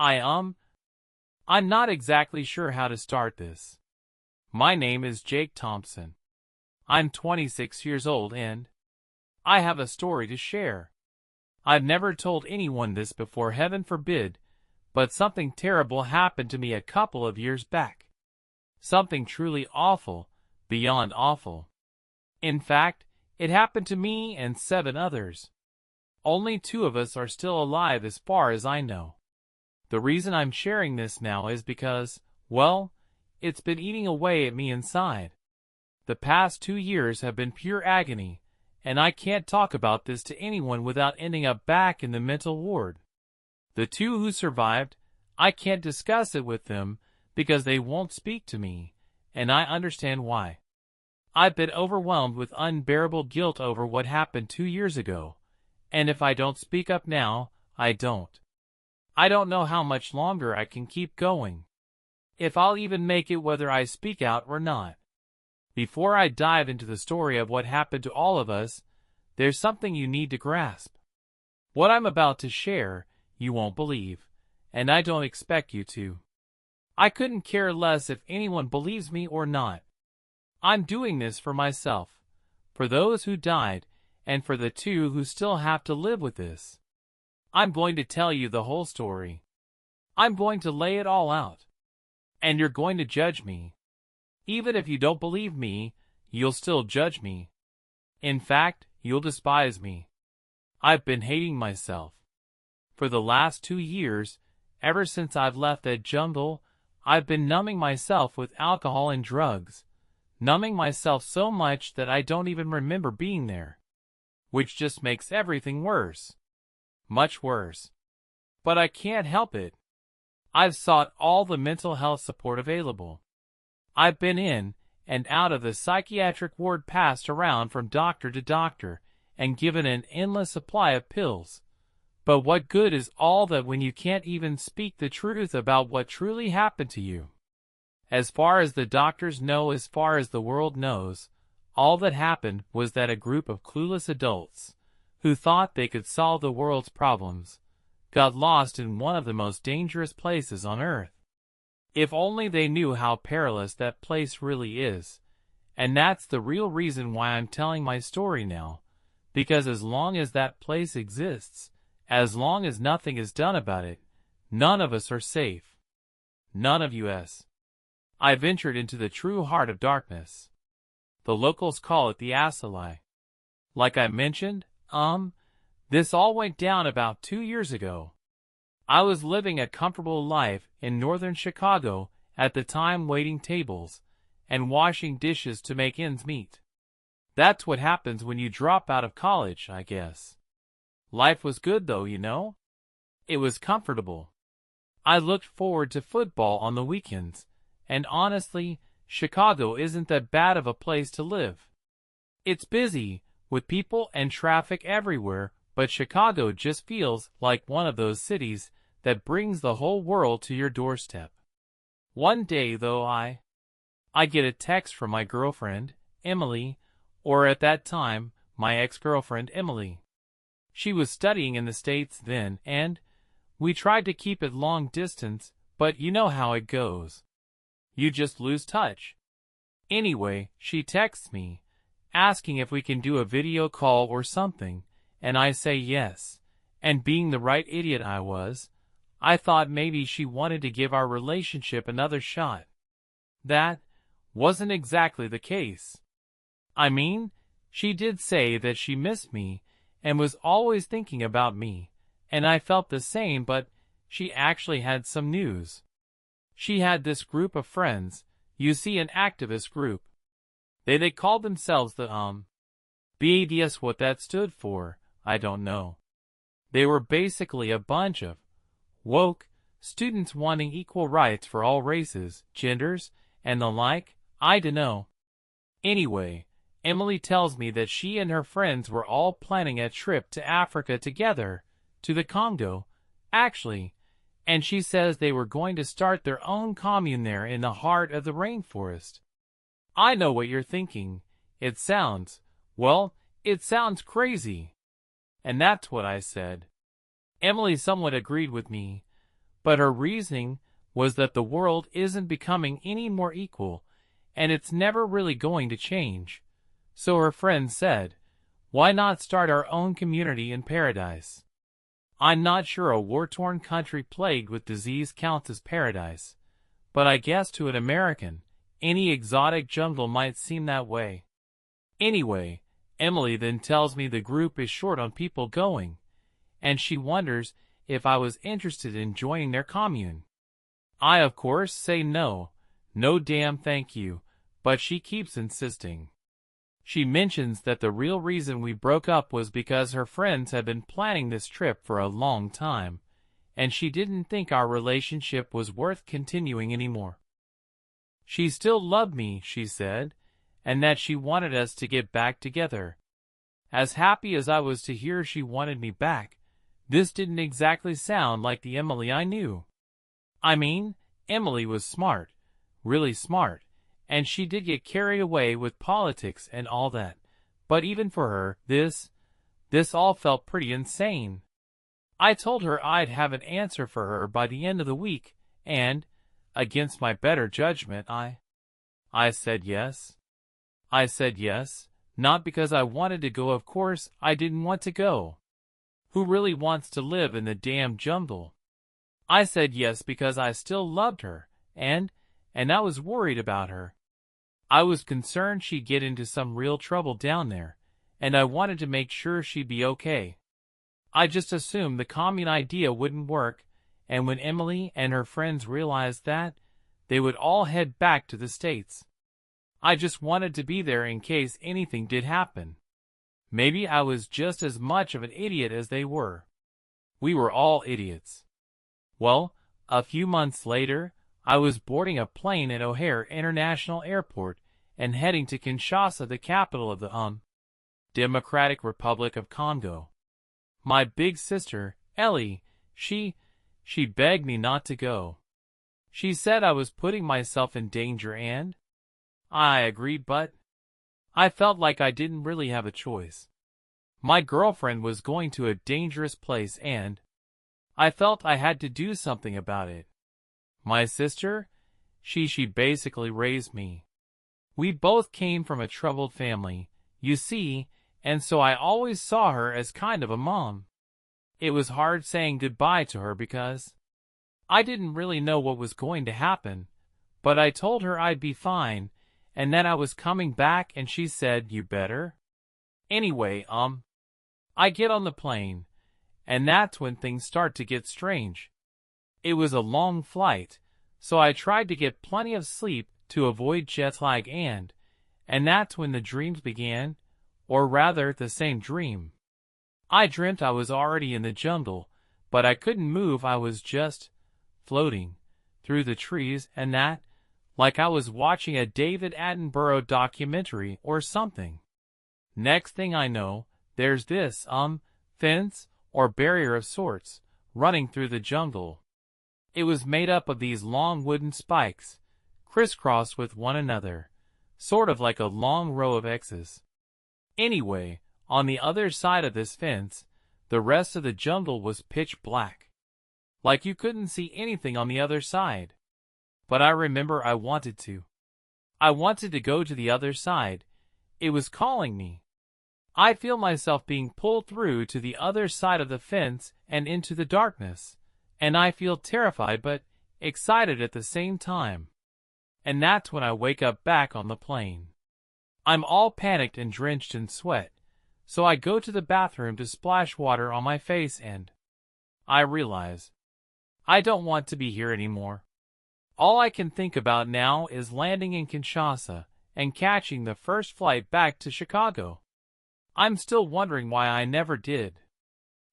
I I'm not exactly sure how to start this. My name is Jake Thompson. I'm 26 years old and I have a story to share. I've never told anyone this before, heaven forbid, but something terrible happened to me a couple of years back. Something truly awful, beyond awful. In fact, it happened to me and 7 others. Only 2 of us are still alive as far as I know. The reason I'm sharing this now is because, well, it's been eating away at me inside. The past 2 years have been pure agony, and I can't talk about this to anyone without ending up back in the mental ward. The 2 who survived, I can't discuss it with them because they won't speak to me, and I understand why. I've been overwhelmed with unbearable guilt over what happened 2 years ago, and if I don't speak up now, I don't. I don't know how much longer I can keep going. If I'll even make it whether I speak out or not. Before I dive into the story of what happened to all of us, there's something you need to grasp. What I'm about to share, you won't believe, and I don't expect you to. I couldn't care less if anyone believes me or not. I'm doing this for myself, for those who died, and for the 2 who still have to live with this. I'm going to tell you the whole story. I'm going to lay it all out. And you're going to judge me. Even if you don't believe me, you'll still judge me. In fact, you'll despise me. I've been hating myself. For the last 2 years, ever since I've left that jungle, I've been numbing myself with alcohol and drugs. Numbing myself so much that I don't even remember being there. Which just makes everything worse. Much worse. But I can't help it. I've sought all the mental health support available. I've been in and out of the psychiatric ward, passed around from doctor to doctor, and given an endless supply of pills. But what good is all that when you can't even speak the truth about what truly happened to you? As far as the doctors know, as far as the world knows, all that happened was that a group of clueless adults, who thought they could solve the world's problems, got lost in one of the most dangerous places on earth. If only they knew how perilous that place really is. And that's the real reason why I'm telling my story now, because as long as that place exists, as long as nothing is done about it, none of us are safe. None of us. I ventured into the true heart of darkness. The locals call it the Asili. Like I mentioned, this all went down about 2 years ago. I was living a comfortable life in northern Chicago at the time, waiting tables and washing dishes to make ends meet. That's what happens when you drop out of college, I guess. Life was good though, you know. It was comfortable. I looked forward to football on the weekends, and honestly, Chicago isn't that bad of a place to live. It's busy, with people and traffic everywhere, but Chicago just feels like one of those cities that brings the whole world to your doorstep. One day, though, I get a text from my girlfriend, Emily, or at that time, my ex-girlfriend, Emily. She was studying in the States then, and we tried to keep it long distance, but you know how it goes. You just lose touch. Anyway, she texts me, asking if we can do a video call or something, and I say yes, and being the right idiot I was, I thought maybe she wanted to give our relationship another shot. That wasn't exactly the case. I mean, she did say that she missed me and was always thinking about me, and I felt the same, but she actually had some news. She had this group of friends, you see, an activist group. They called themselves the BADS. What that stood for, I don't know. They were basically a bunch of woke students wanting equal rights for all races, genders, and the like, I dunno. Anyway, Emily tells me that she and her friends were all planning a trip to Africa together, to the Congo, actually, and she says they were going to start their own commune there in the heart of the rainforest. I know what you're thinking. It sounds crazy. And that's what I said. Emily somewhat agreed with me, But her reasoning was that the world isn't becoming any more equal, and it's never really going to change. So her friend said, "Why not start our own community in paradise?" I'm not sure a war-torn country plagued with disease counts as paradise, but I guess to an American, any exotic jungle might seem that way. Anyway, Emily then tells me the group is short on people going, and she wonders if I was interested in joining their commune. I of course say no damn thank you, but she keeps insisting. She mentions that the real reason we broke up was because her friends had been planning this trip for a long time, and she didn't think our relationship was worth continuing anymore. She still loved me, she said, and that she wanted us to get back together. As happy as I was to hear she wanted me back, this didn't exactly sound like the Emily I knew. I mean, Emily was smart, really smart, and she did get carried away with politics and all that, but even for her, this all felt pretty insane. I told her I'd have an answer for her by the end of the week, and, against my better judgment, I said yes. I said yes, not because I wanted to go, of course I didn't want to go. Who really wants to live in the damn jungle? I said yes because I still loved her, and I was worried about her. I was concerned she'd get into some real trouble down there, and I wanted to make sure she'd be okay. I just assumed the commune idea wouldn't work, and when Emily and her friends realized that, they would all head back to the States. I just wanted to be there in case anything did happen. Maybe I was just as much of an idiot as they were. We were all idiots. Well, a few months later, I was boarding a plane at O'Hare International Airport and heading to Kinshasa, the capital of the Democratic Republic of Congo. My big sister, Ellie, she begged me not to go. She said I was putting myself in danger, and I agreed, but I felt like I didn't really have a choice. My girlfriend was going to a dangerous place, and I felt I had to do something about it. My sister, she basically raised me. We both came from a troubled family, you see, and so I always saw her as kind of a mom. It was hard saying goodbye to her because I didn't really know what was going to happen, but I told her I'd be fine, and that I was coming back, and she said, "You better." Anyway, I get on the plane, and that's when things start to get strange. It was a long flight, so I tried to get plenty of sleep to avoid jet lag, and that's when the dreams began, or rather the same dream. I dreamt I was already in the jungle, but I couldn't move. I was just floating through the trees, and that, like I was watching a David Attenborough documentary or something. Next thing I know, there's this, fence or barrier of sorts, running through the jungle. It was made up of these long wooden spikes, crisscrossed with one another, sort of like a long row of X's. Anyway, on the other side of this fence, the rest of the jungle was pitch black. Like you couldn't see anything on the other side. But I remember I wanted to. I wanted to go to the other side. It was calling me. I feel myself being pulled through to the other side of the fence and into the darkness, and I feel terrified but excited at the same time. And that's when I wake up back on the plane. I'm all panicked and drenched in sweat, so I go to the bathroom to splash water on my face, and I realize I don't want to be here anymore. All I can think about now is landing in Kinshasa and catching the first flight back to Chicago. I'm still wondering why I never did.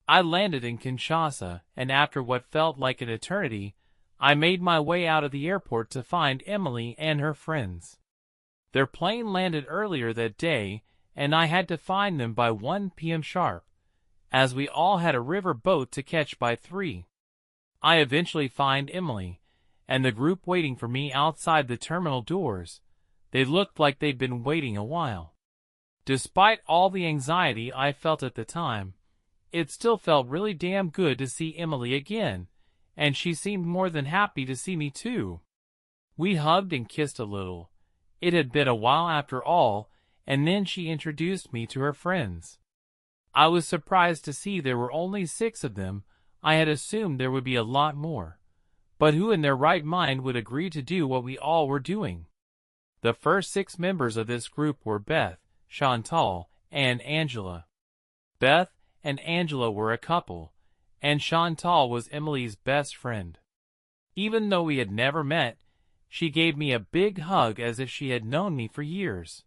I landed in Kinshasa, and after what felt like an eternity, I made my way out of the airport to find Emily and her friends. Their plane landed earlier that day, and I had to find them by 1 p.m. sharp, as we all had a river boat to catch by 3. I eventually find Emily and the group waiting for me outside the terminal doors. They looked like they'd been waiting a while. Despite all the anxiety I felt at the time, it still felt really damn good to see Emily again, and she seemed more than happy to see me too. We hugged and kissed a little. It had been a while after all, and then she introduced me to her friends. I was surprised to see there were only 6 of them. I had assumed there would be a lot more. But who in their right mind would agree to do what we all were doing? The first 6 members of this group were Beth, Chantal, and Angela. Beth and Angela were a couple, and Chantal was Emily's best friend. Even though we had never met, she gave me a big hug as if she had known me for years.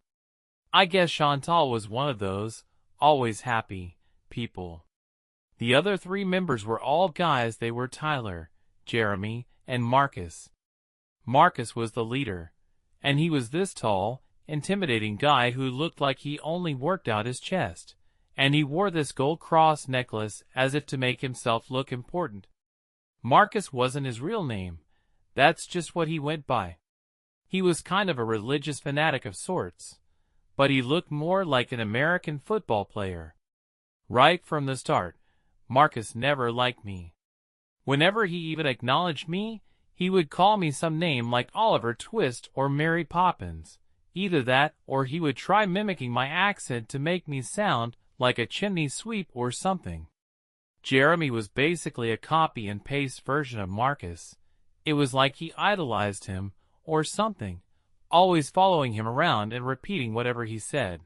I guess Chantal was one of those, always happy, people. The other 3 members were all guys. They were Tyler, Jeremy, and Marcus. Marcus was the leader, and he was this tall, intimidating guy who looked like he only worked out his chest, and he wore this gold cross necklace as if to make himself look important. Marcus wasn't his real name. That's just what he went by. He was kind of a religious fanatic of sorts, but he looked more like an American football player. Right from the start, Marcus never liked me. Whenever he even acknowledged me, he would call me some name like Oliver Twist or Mary Poppins. Either that, or he would try mimicking my accent to make me sound like a chimney sweep or something. Jeremy was basically a copy and paste version of Marcus. It was like he idolized him, or something, always following him around and repeating whatever he said.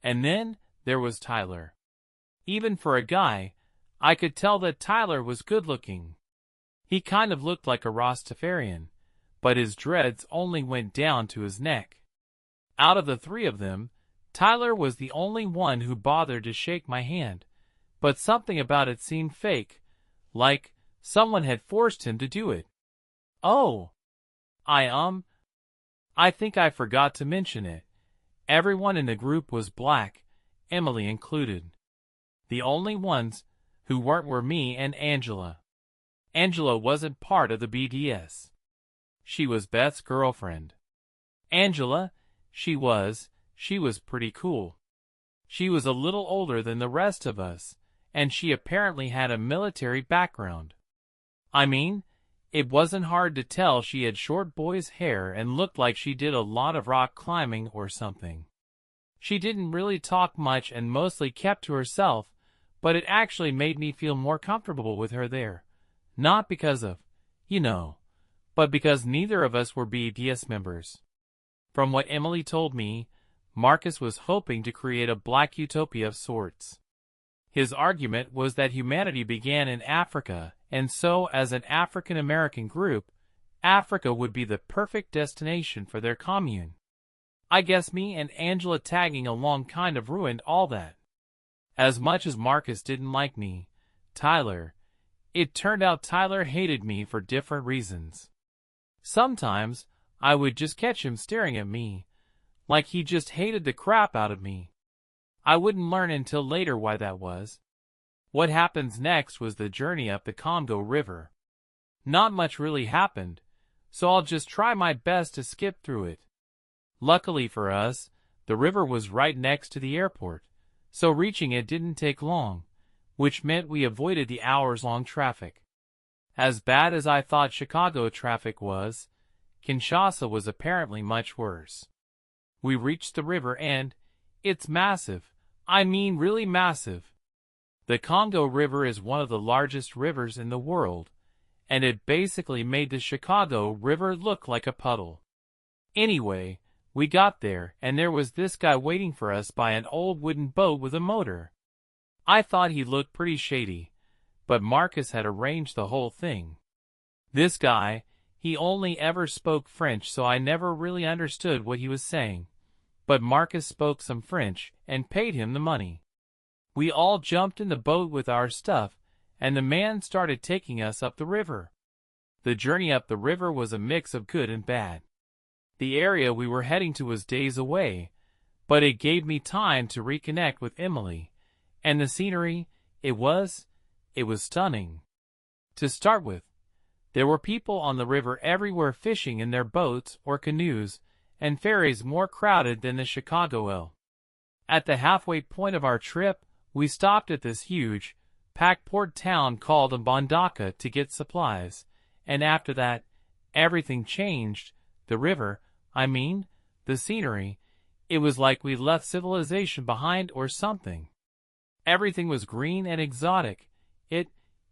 And then there was Tyler. Even for a guy, I could tell that Tyler was good-looking. He kind of looked like a Rastafarian, but his dreads only went down to his neck. Out of the 3 of them, Tyler was the only one who bothered to shake my hand, but something about it seemed fake, like someone had forced him to do it. Oh, I think I forgot to mention it. Everyone in the group was black, Emily included. The only ones who weren't were me and Angela. Angela wasn't part of the BDS. She was Beth's girlfriend. Angela, she was pretty cool. She was a little older than the rest of us, and she apparently had a military background. I mean, it wasn't hard to tell she had short boy's hair and looked like she did a lot of rock climbing or something. She didn't really talk much and mostly kept to herself, but it actually made me feel more comfortable with her there. Not because of, but because neither of us were BDS members. From what Emily told me, Marcus was hoping to create a black utopia of sorts. His argument was that humanity began in Africa, and so as an African-American group, Africa would be the perfect destination for their commune. I guess me and Angela tagging along kind of ruined all that. As much as Marcus didn't like me, it turned out Tyler hated me for different reasons. Sometimes, I would just catch him staring at me, like he just hated the crap out of me. I wouldn't learn until later why that was. What happens next was the journey up the Congo River. Not much really happened, so I'll just try my best to skip through it. Luckily for us, the river was right next to the airport, so reaching it didn't take long, which meant we avoided the hours-long traffic. As bad as I thought Chicago traffic was, Kinshasa was apparently much worse. We reached the river and it's massive. I mean really massive. The Congo River is one of the largest rivers in the world, and it basically made the Chicago River look like a puddle. Anyway, we got there, and there was this guy waiting for us by an old wooden boat with a motor. I thought he looked pretty shady, but Marcus had arranged the whole thing. This guy, he only ever spoke French, so I never really understood what he was saying. But Marcus spoke some French and paid him the money. We all jumped in the boat with our stuff, and the man started taking us up the river. The journey up the river was a mix of good and bad. The area we were heading to was days away, but it gave me time to reconnect with Emily, and the scenery, it was stunning. To start with, there were people on the river everywhere fishing in their boats or canoes, and ferries more crowded than the Chicago L. At the halfway point of our trip, we stopped at this huge, Pakport town called Mbandaka to get supplies, and after that, everything changed. The river, the scenery. It was like we left civilization behind or something. Everything was green and exotic.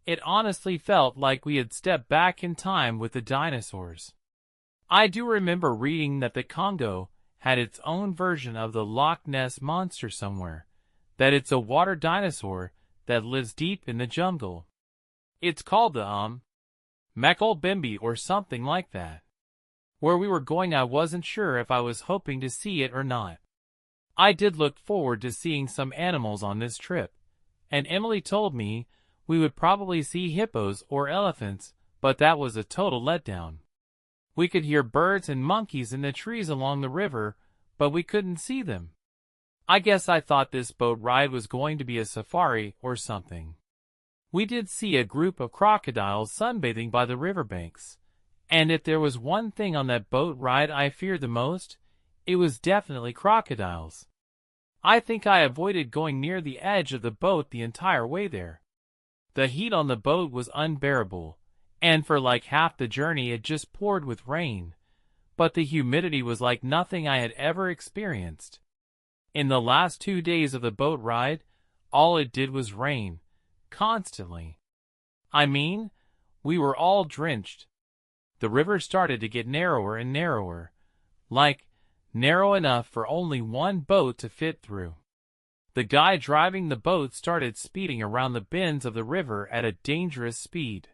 It honestly felt like we had stepped back in time with the dinosaurs. I do remember reading that the Congo had its own version of the Loch Ness monster somewhere, that it's a water dinosaur that lives deep in the jungle. It's called the Mekolbimbi or something like that. Where we were going, I wasn't sure if I was hoping to see it or not. I did look forward to seeing some animals on this trip, and Emily told me we would probably see hippos or elephants, but that was a total letdown. We could hear birds and monkeys in the trees along the river, but we couldn't see them. I guess I thought this boat ride was going to be a safari or something. We did see a group of crocodiles sunbathing by the riverbanks, and if there was one thing on that boat ride I feared the most, it was definitely crocodiles. I think I avoided going near the edge of the boat the entire way there. The heat on the boat was unbearable, and for like half the journey it just poured with rain, but the humidity was like nothing I had ever experienced. In the last 2 days of the boat ride, all it did was rain, constantly. We were all drenched. The river started to get narrower and narrower, like narrow enough for only one boat to fit through. The guy driving the boat started speeding around the bends of the river at a dangerous speed.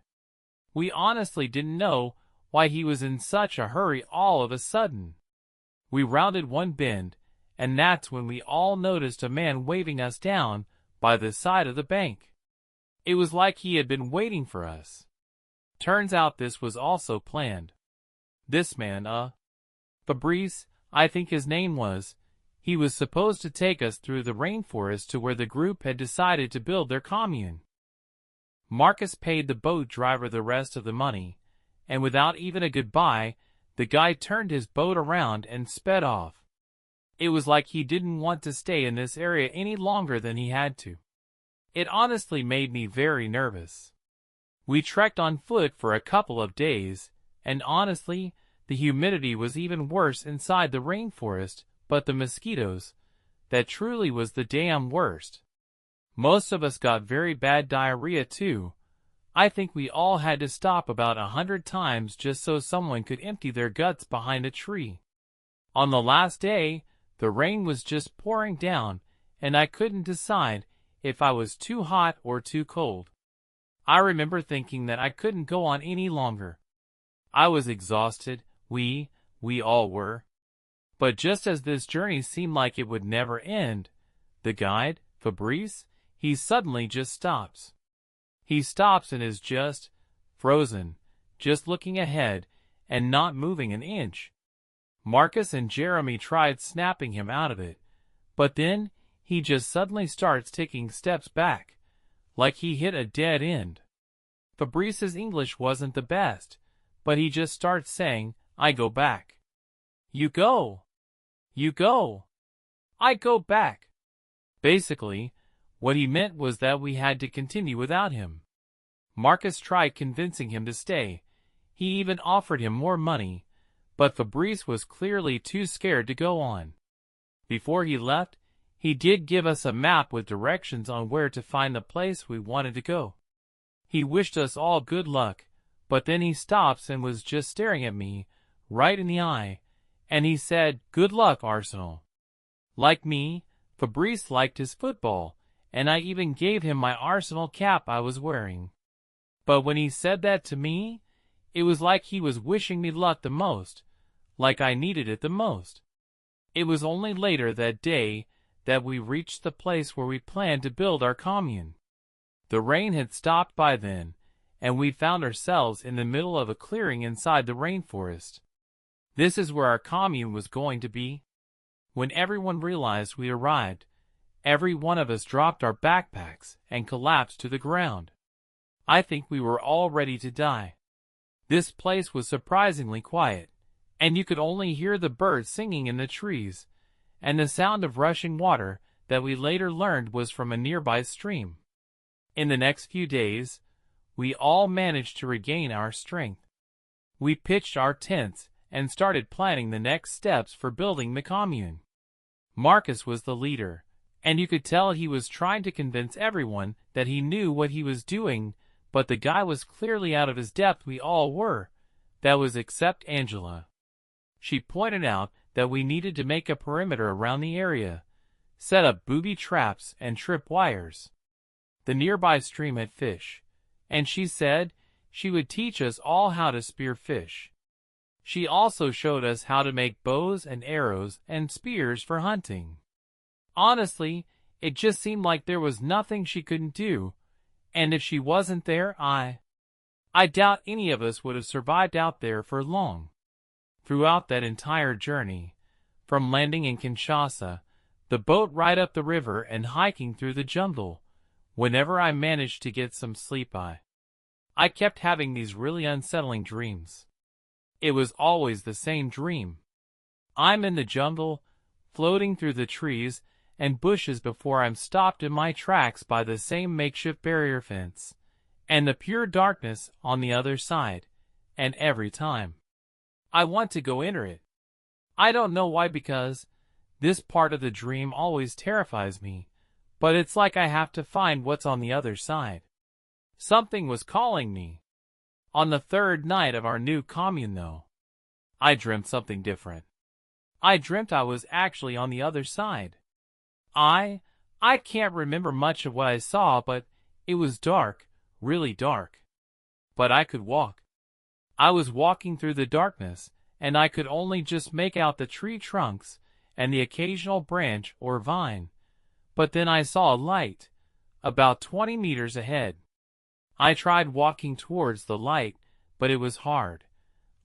We honestly didn't know why he was in such a hurry all of a sudden. We rounded one bend, and that's when we all noticed a man waving us down by the side of the bank. It was like he had been waiting for us. Turns out this was also planned. This man, Fabrice, I think his name was, he was supposed to take us through the rainforest to where the group had decided to build their commune. Marcus paid the boat driver the rest of the money, and without even a goodbye, the guy turned his boat around and sped off. It was like he didn't want to stay in this area any longer than he had to. It honestly made me very nervous. We trekked on foot for a couple of days, and honestly, the humidity was even worse inside the rainforest, but the mosquitoes, that truly was the damn worst. Most of us got very bad diarrhea too. I think we all had to stop about 100 times just so someone could empty their guts behind a tree. On the last day, the rain was just pouring down, and I couldn't decide if I was too hot or too cold. I remember thinking that I couldn't go on any longer. I was exhausted, we all were. But just as this journey seemed like it would never end, the guide, Fabrice, he suddenly just stops. He stops and is just frozen, just looking ahead and not moving an inch. Marcus and Jeremy tried snapping him out of it, but then he just suddenly starts taking steps back, like he hit a dead end. Fabrice's English wasn't the best, but he just starts saying, "I go back." "You go. You go. I go back." Basically, what he meant was that we had to continue without him. Marcus tried convincing him to stay. He even offered him more money, but Fabrice was clearly too scared to go on. Before he left, he did give us a map with directions on where to find the place we wanted to go. He wished us all good luck, but then he stops and was just staring at me, right in the eye, and he said, "Good luck, Arsenal." Like me, Fabrice liked his football, and I even gave him my Arsenal cap I was wearing. But when he said that to me, it was like he was wishing me luck the most, like I needed it the most. It was only later that day that we reached the place where we planned to build our commune. The rain had stopped by then, and we found ourselves in the middle of a clearing inside the rainforest. This is where our commune was going to be. When everyone realized we arrived, every one of us dropped our backpacks and collapsed to the ground. I think we were all ready to die. This place was surprisingly quiet, and you could only hear the birds singing in the trees, and the sound of rushing water that we later learned was from a nearby stream. In the next few days, we all managed to regain our strength. We pitched our tents and started planning the next steps for building the commune. Marcus was the leader, and you could tell he was trying to convince everyone that he knew what he was doing, but the guy was clearly out of his depth. We all were. That was except Angela. She pointed out that we needed to make a perimeter around the area, set up booby traps and trip wires. The nearby stream had fish, and she said she would teach us all how to spear fish. She also showed us how to make bows and arrows and spears for hunting. Honestly, it just seemed like there was nothing she couldn't do, and if she wasn't there, I doubt any of us would have survived out there for long. Throughout that entire journey, from landing in Kinshasa, the boat ride up the river and hiking through the jungle, whenever I managed to get some sleep, I kept having these really unsettling dreams. It was always the same dream. I'm in the jungle, floating through the trees and bushes before I'm stopped in my tracks by the same makeshift barrier fence, and the pure darkness on the other side, and every time I want to go enter it. I don't know why, because this part of the dream always terrifies me, but it's like I have to find what's on the other side. Something was calling me. On the third night of our new commune, though, I dreamt something different. I dreamt I was actually on the other side. I can't remember much of what I saw, but it was dark, really dark. But I could walk. I was walking through the darkness, and I could only just make out the tree trunks and the occasional branch or vine. But then I saw a light, about 20 meters ahead. I tried walking towards the light, but it was hard.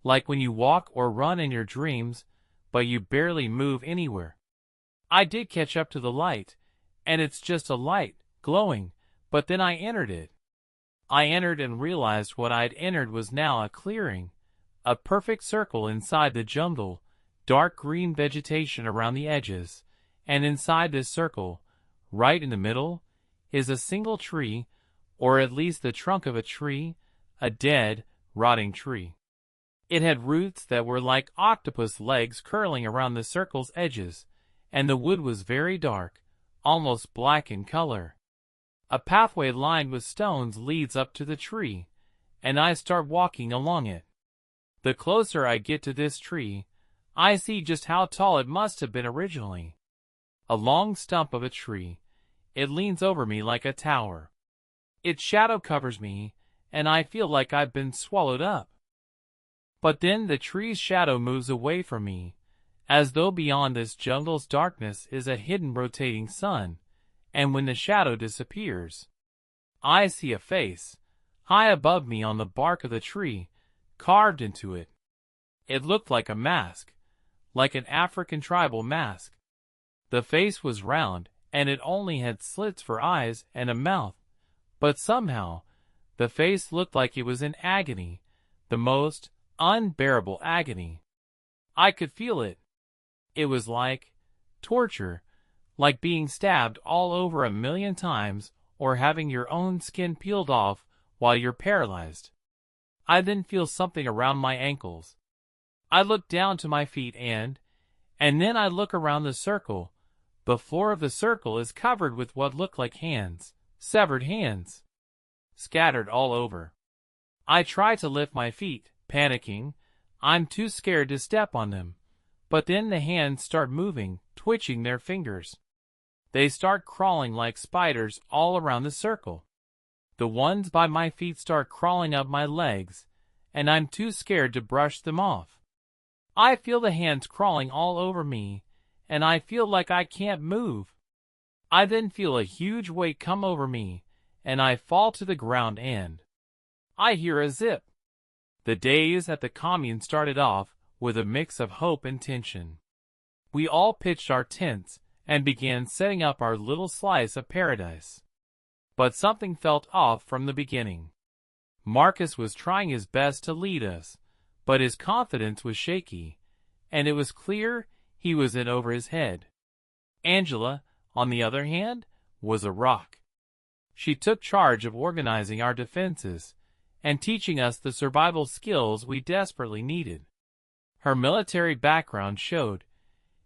Like when you walk or run in your dreams, but you barely move anywhere. I did catch up to the light, and it's just a light, glowing, but then I entered it. I entered and realized what I'd entered was now a clearing, a perfect circle inside the jungle, dark green vegetation around the edges, and inside this circle, right in the middle, is a single tree, or at least the trunk of a tree, a dead, rotting tree. It had roots that were like octopus legs curling around the circle's edges, and the wood was very dark, almost black in color. A pathway lined with stones leads up to the tree, and I start walking along it. The closer I get to this tree, I see just how tall it must have been originally. A long stump of a tree. It leans over me like a tower. Its shadow covers me, and I feel like I've been swallowed up. But then the tree's shadow moves away from me, as though beyond this jungle's darkness is a hidden rotating sun, and when the shadow disappears, I see a face, high above me on the bark of the tree, carved into it. It looked like a mask, like an African tribal mask. The face was round, and it only had slits for eyes and a mouth. But somehow, the face looked like it was in agony, the most unbearable agony. I could feel it. It was like torture, like being stabbed all over 1,000,000 times or having your own skin peeled off while you're paralyzed. I then feel something around my ankles. I look down to my feet and then I look around the circle. The floor of the circle is covered with what look like hands. Severed hands, scattered all over. I try to lift my feet, panicking. I'm too scared to step on them. But then the hands start moving, twitching their fingers. They start crawling like spiders all around the circle. The ones by my feet start crawling up my legs, and I'm too scared to brush them off. I feel the hands crawling all over me, and I feel like I can't move. I then feel a huge weight come over me, and I fall to the ground and I hear a zip. The days at the commune started off with a mix of hope and tension. We all pitched our tents and began setting up our little slice of paradise. But something felt off from the beginning. Marcus was trying his best to lead us, but his confidence was shaky, and it was clear he was in over his head. Angela, on the other hand, was a rock. She took charge of organizing our defenses and teaching us the survival skills we desperately needed. Her military background showed.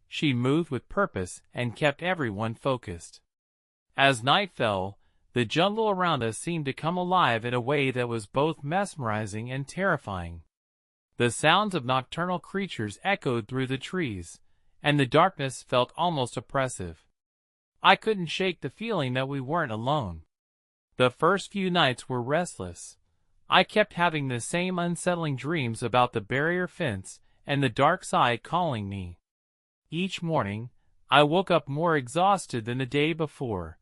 She moved with purpose and kept everyone focused. As night fell, the jungle around us seemed to come alive in a way that was both mesmerizing and terrifying. The sounds of nocturnal creatures echoed through the trees, and the darkness felt almost oppressive. I couldn't shake the feeling that we weren't alone. The first few nights were restless. I kept having the same unsettling dreams about the barrier fence and the dark side calling me. Each morning, I woke up more exhausted than the day before,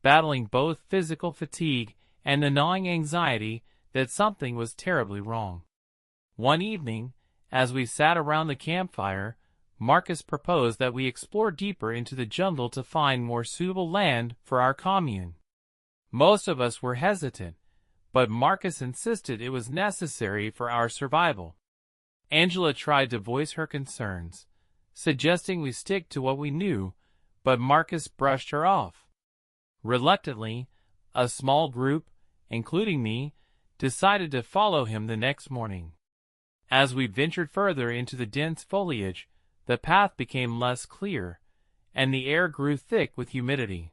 battling both physical fatigue and the gnawing anxiety that something was terribly wrong. One evening, as we sat around the campfire, Marcus proposed that we explore deeper into the jungle to find more suitable land for our commune. Most of us were hesitant, but Marcus insisted it was necessary for our survival. Angela tried to voice her concerns, suggesting we stick to what we knew, but Marcus brushed her off. Reluctantly, a small group, including me, decided to follow him the next morning. As we ventured further into the dense foliage, the path became less clear, and the air grew thick with humidity.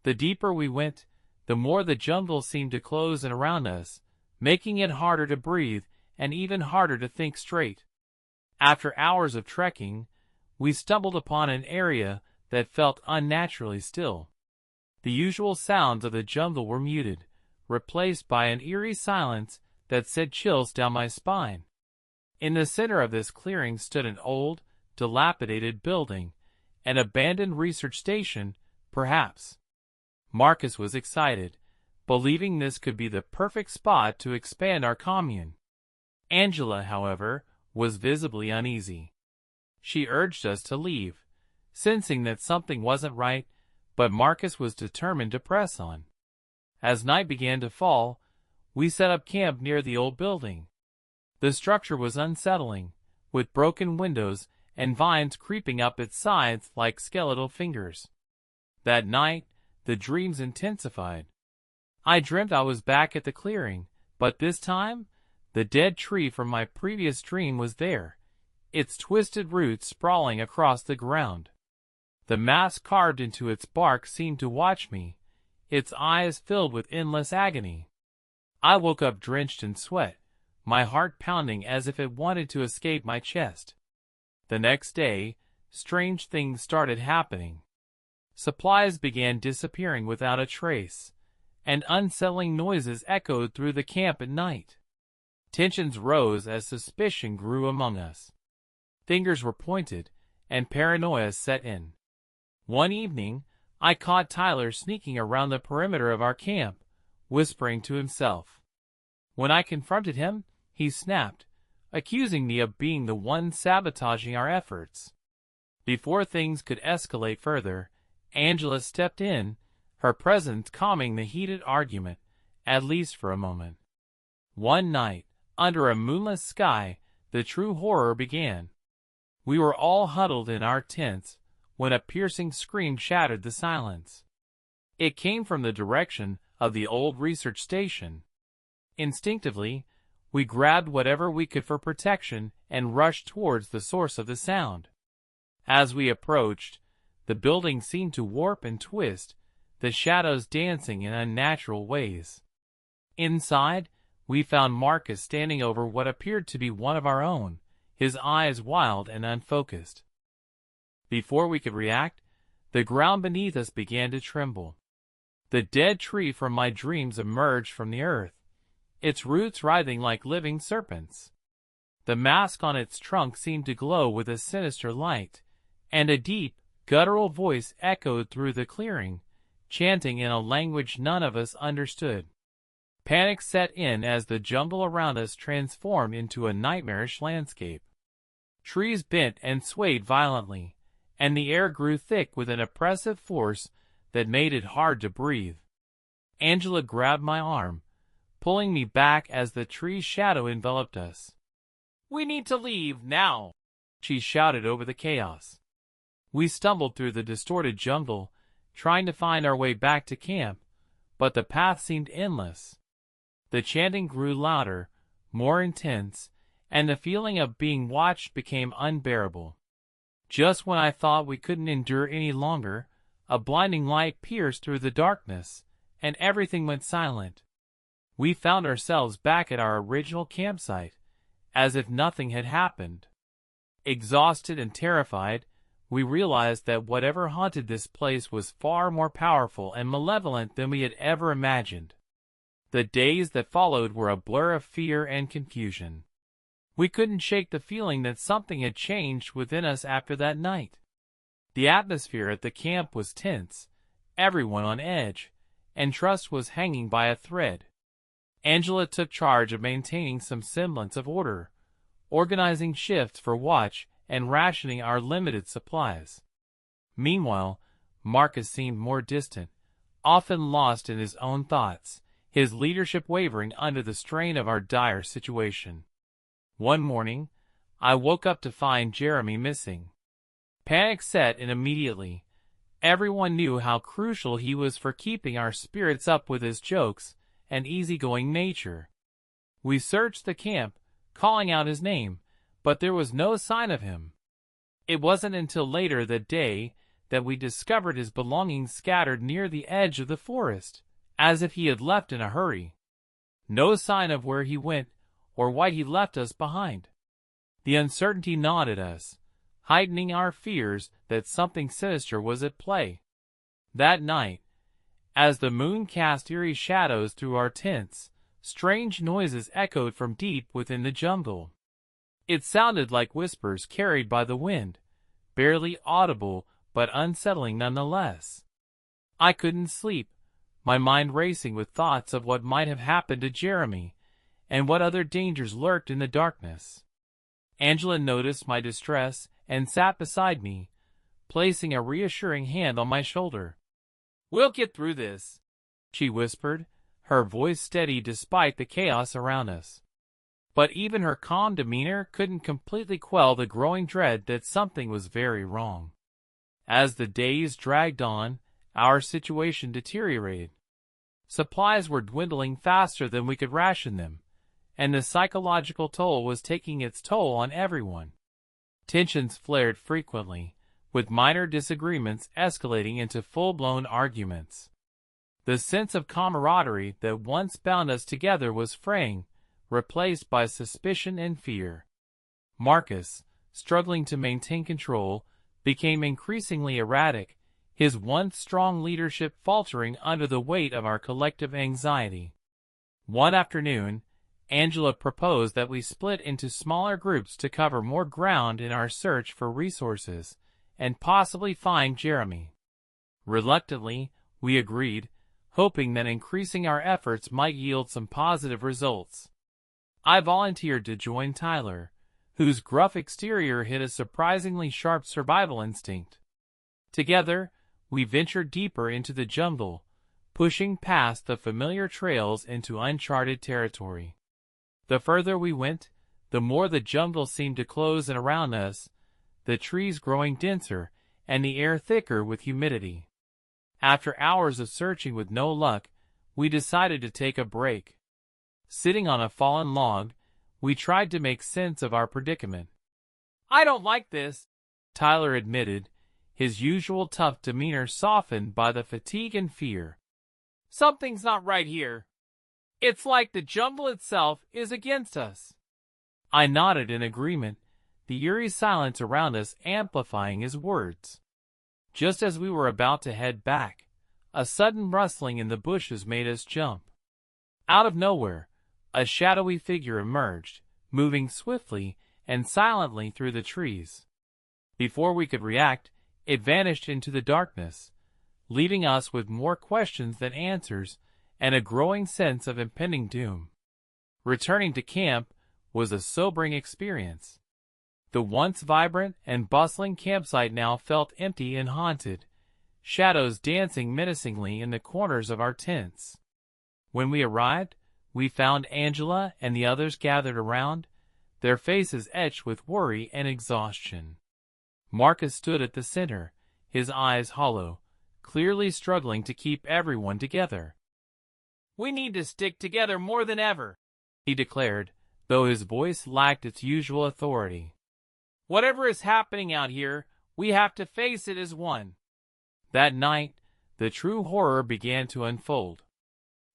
The deeper we went, the more the jungle seemed to close in around us, making it harder to breathe and even harder to think straight. After hours of trekking, we stumbled upon an area that felt unnaturally still. The usual sounds of the jungle were muted, replaced by an eerie silence that sent chills down my spine. In the center of this clearing stood an old, dilapidated building, an abandoned research station, perhaps. Marcus was excited, believing this could be the perfect spot to expand our commune. Angela, however, was visibly uneasy. She urged us to leave, sensing that something wasn't right, but Marcus was determined to press on. As night began to fall, we set up camp near the old building. The structure was unsettling, with broken windows and vines creeping up its sides like skeletal fingers. That night, the dreams intensified. I dreamt I was back at the clearing, but this time, the dead tree from my previous dream was there, its twisted roots sprawling across the ground. The mask carved into its bark seemed to watch me, its eyes filled with endless agony. I woke up drenched in sweat, my heart pounding as if it wanted to escape my chest. The next day, strange things started happening. Supplies began disappearing without a trace, and unsettling noises echoed through the camp at night. Tensions rose as suspicion grew among us. Fingers were pointed, and paranoia set in. One evening, I caught Tyler sneaking around the perimeter of our camp, whispering to himself. When I confronted him, he snapped, accusing me of being the one sabotaging our efforts. Before things could escalate further, Angela stepped in, her presence calming the heated argument, at least for a moment. One night, under a moonless sky, the true horror began. We were all huddled in our tents when a piercing scream shattered the silence. It came from the direction of the old research station. Instinctively, we grabbed whatever we could for protection and rushed towards the source of the sound. As we approached, the building seemed to warp and twist, the shadows dancing in unnatural ways. Inside, we found Marcus standing over what appeared to be one of our own, his eyes wild and unfocused. Before we could react, the ground beneath us began to tremble. The dead tree from my dreams emerged from the earth, its roots writhing like living serpents. The mask on its trunk seemed to glow with a sinister light, and a deep, guttural voice echoed through the clearing, chanting in a language none of us understood. Panic set in as the jungle around us transformed into a nightmarish landscape. Trees bent and swayed violently, and the air grew thick with an oppressive force that made it hard to breathe. Angela grabbed my arm, pulling me back as the tree's shadow enveloped us. "We need to leave now," she shouted over the chaos. We stumbled through the distorted jungle, trying to find our way back to camp, but the path seemed endless. The chanting grew louder, more intense, and the feeling of being watched became unbearable. Just when I thought we couldn't endure any longer, a blinding light pierced through the darkness, and everything went silent. We found ourselves back at our original campsite, as if nothing had happened. Exhausted and terrified, we realized that whatever haunted this place was far more powerful and malevolent than we had ever imagined. The days that followed were a blur of fear and confusion. We couldn't shake the feeling that something had changed within us after that night. The atmosphere at the camp was tense, everyone on edge, and trust was hanging by a thread. Angela took charge of maintaining some semblance of order, organizing shifts for watch and rationing our limited supplies. Meanwhile, Marcus seemed more distant, often lost in his own thoughts, his leadership wavering under the strain of our dire situation. One morning, I woke up to find Jeremy missing. Panic set in immediately. Everyone knew how crucial he was for keeping our spirits up with his jokes and easygoing nature. We searched the camp, calling out his name, but there was no sign of him. It wasn't until later that day that we discovered his belongings scattered near the edge of the forest, as if he had left in a hurry. No sign of where he went or why he left us behind. The uncertainty gnawed at us, heightening our fears that something sinister was at play. That night, as the moon cast eerie shadows through our tents, strange noises echoed from deep within the jungle. It sounded like whispers carried by the wind, barely audible but unsettling nonetheless. I couldn't sleep, my mind racing with thoughts of what might have happened to Jeremy, and what other dangers lurked in the darkness. Angela noticed my distress and sat beside me, placing a reassuring hand on my shoulder. "We'll get through this," she whispered, her voice steady despite the chaos around us. But even her calm demeanor couldn't completely quell the growing dread that something was very wrong. As the days dragged on, our situation deteriorated. Supplies were dwindling faster than we could ration them, and the psychological toll was taking its toll on everyone. Tensions flared frequently, with minor disagreements escalating into full-blown arguments. The sense of camaraderie that once bound us together was fraying, replaced by suspicion and fear. Marcus, struggling to maintain control, became increasingly erratic, his once strong leadership faltering under the weight of our collective anxiety. One afternoon, Angela proposed that we split into smaller groups to cover more ground in our search for resources and possibly find Jeremy. Reluctantly, we agreed, hoping that increasing our efforts might yield some positive results. I volunteered to join Tyler, whose gruff exterior hid a surprisingly sharp survival instinct. Together, we ventured deeper into the jungle, pushing past the familiar trails into uncharted territory. The further we went, the more the jungle seemed to close in around us, the trees growing denser and the air thicker with humidity. After hours of searching with no luck, we decided to take a break. Sitting on a fallen log, we tried to make sense of our predicament. "I don't like this," Tyler admitted, his usual tough demeanor softened by the fatigue and fear. "Something's not right here. It's like the jungle itself is against us." I nodded in agreement, the eerie silence around us amplifying his words. Just as we were about to head back, a sudden rustling in the bushes made us jump. Out of nowhere, a shadowy figure emerged, moving swiftly and silently through the trees. Before we could react, it vanished into the darkness, leaving us with more questions than answers and a growing sense of impending doom. Returning to camp was a sobering experience. The once vibrant and bustling campsite now felt empty and haunted, shadows dancing menacingly in the corners of our tents. When we arrived, we found Angela and the others gathered around, their faces etched with worry and exhaustion. Marcus stood at the center, his eyes hollow, clearly struggling to keep everyone together. We need to stick together more than ever, he declared, though his voice lacked its usual authority. Whatever is happening out here, we have to face it as one. That night, the true horror began to unfold.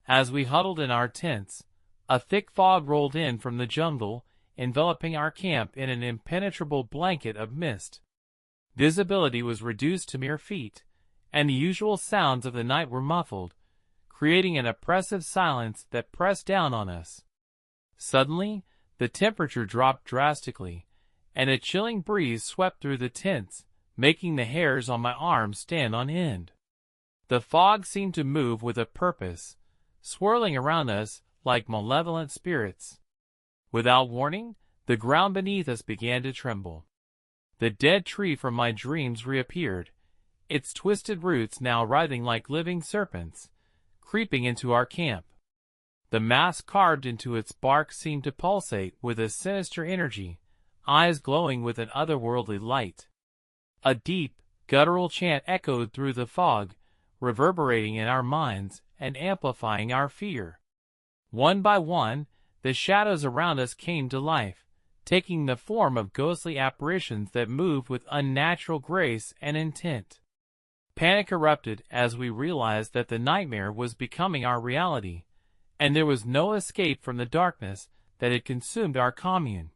As we huddled in our tents, a thick fog rolled in from the jungle, enveloping our camp in an impenetrable blanket of mist. Visibility was reduced to mere feet, and the usual sounds of the night were muffled, creating an oppressive silence that pressed down on us. Suddenly, the temperature dropped drastically, and a chilling breeze swept through the tents, making the hairs on my arms stand on end. The fog seemed to move with a purpose, swirling around us like malevolent spirits. Without warning, the ground beneath us began to tremble. The dead tree from my dreams reappeared, its twisted roots now writhing like living serpents, creeping into our camp. The mask carved into its bark seemed to pulsate with a sinister energy, eyes glowing with an otherworldly light. A deep, guttural chant echoed through the fog, reverberating in our minds and amplifying our fear. One by one, the shadows around us came to life, taking the form of ghostly apparitions that moved with unnatural grace and intent. Panic erupted as we realized that the nightmare was becoming our reality, and there was no escape from the darkness that had consumed our commune.